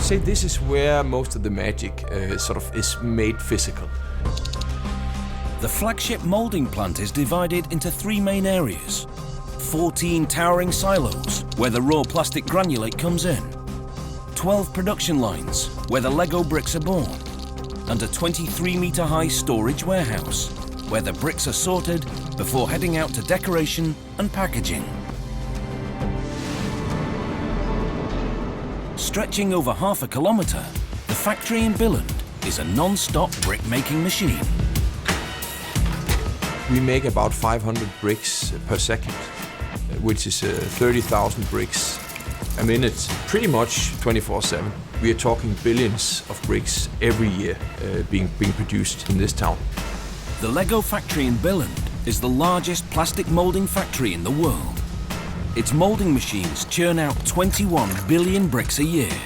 say this is where most of the magic sort of is made physical. The flagship molding plant is divided into 3 main areas. 14 towering silos, where the raw plastic granulate comes in. 12 production lines, where the Lego bricks are born. And a 23-meter-high storage warehouse, where the bricks are sorted before heading out to decoration and packaging. Stretching over half a kilometre, the factory in Billund is a non-stop brick-making machine. We make about 500 bricks per second, which is 30,000 bricks a minute, pretty much 24/7. We are talking billions of bricks every year being produced in this town. The Lego factory in Billund is the largest plastic moulding factory in the world. Its moulding machines churn out 21 billion bricks a year.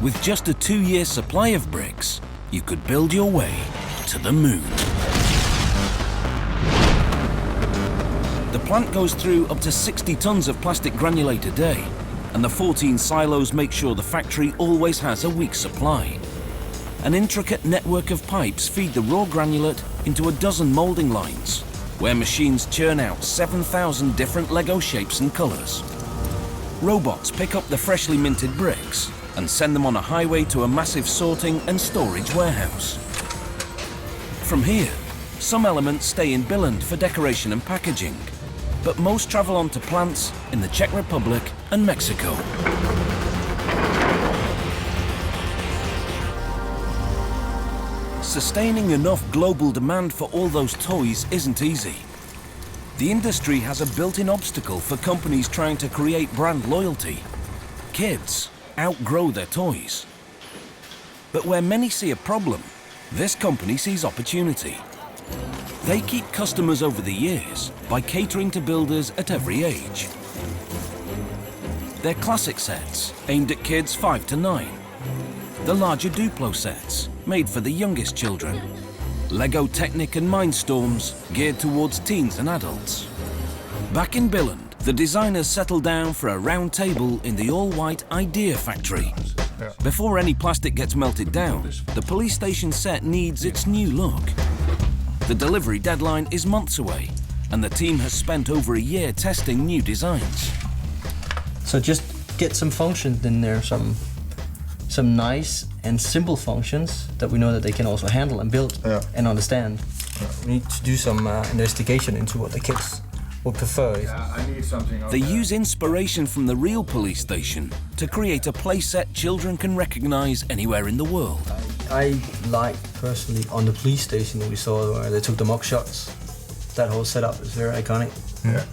With just a 2-year supply of bricks, you could build your way to the moon. The plant goes through up to 60 tons of plastic granulate a day, and the 14 silos make sure the factory always has a week's supply. An intricate network of pipes feed the raw granulate into a dozen moulding lines, where machines churn out 7,000 different Lego shapes and colours. Robots pick up the freshly minted bricks and send them on a highway to a massive sorting and storage warehouse. From here, some elements stay in Billund for decoration and packaging, but most travel on to plants in the Czech Republic and Mexico. Sustaining enough global demand for all those toys isn't easy. The industry has a built-in obstacle for companies trying to create brand loyalty. Kids outgrow their toys. But where many see a problem, this company sees opportunity. They keep customers over the years by catering to builders at every age. Their classic sets, aimed at kids 5 to 9. The larger Duplo sets, made for the youngest children. Lego Technic and Mindstorms, geared towards teens and adults. Back in Billund, the designers settled down for a round table in the all-white Idea factory. Before any plastic gets melted down, the police station set needs its new look. The delivery deadline is months away, and the team has spent over a year testing new designs. So just get some functions in there, some nice and simple functions that we know that they can also handle and build and understand. We need to do some investigation into what the kids would prefer. I need something. They use inspiration from the real police station to create a playset children can recognize anywhere in the world. I like personally on the police station that we saw where they took the mock shots. That whole setup is very iconic. Yeah.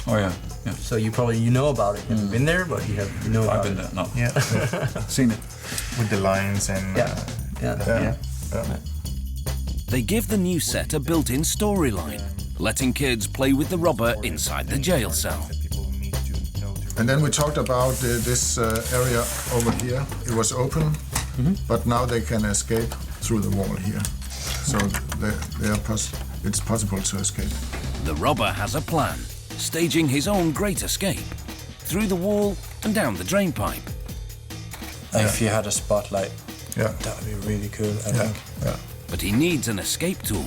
Oh yeah. Yeah. So you know about it. You haven't been there, but you know about it. I've been there. No. Yeah. Seen it. With the lines and. Yeah. They give the new set a built-in storyline, letting kids play with the rubber inside the jail cell. And then we talked about this area over here. It was open, but now they can escape through the wall here. So it's possible to escape. The robber has a plan, staging his own great escape, through the wall and down the drain pipe. If you had a spotlight, that would be really cool, I think. Yeah. But he needs an escape tool.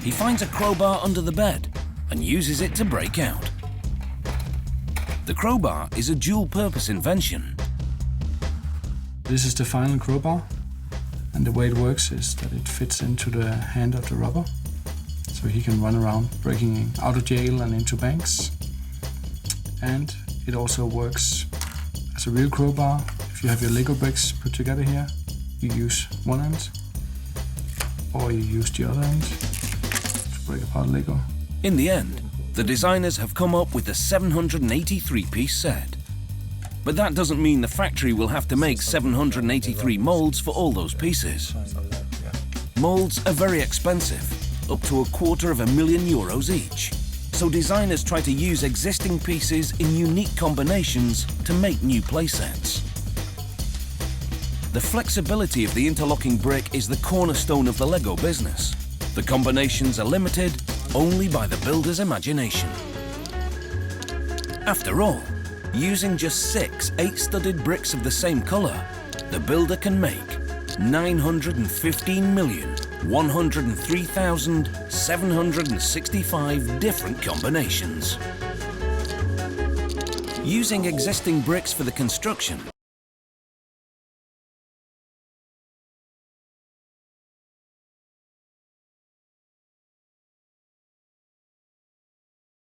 He finds a crowbar under the bed and uses it to break out. The crowbar is a dual-purpose invention. This is the final crowbar, and the way it works is that it fits into the hand of the robber, so he can run around breaking out of jail and into banks. And it also works as a real crowbar. If you have your Lego bricks put together here, you use one end, or you use the other end to break apart Lego. In the end, the designers have come up with a 783-piece set. But that doesn't mean the factory will have to make 783 molds for all those pieces. Molds are very expensive, up to €250,000 each. So designers try to use existing pieces in unique combinations to make new playsets. The flexibility of the interlocking brick is the cornerstone of the Lego business. The combinations are limited only by the builder's imagination. After all, using just 6 8-studded bricks of the same color, the builder can make 915,103,765 different combinations. Using existing bricks for the construction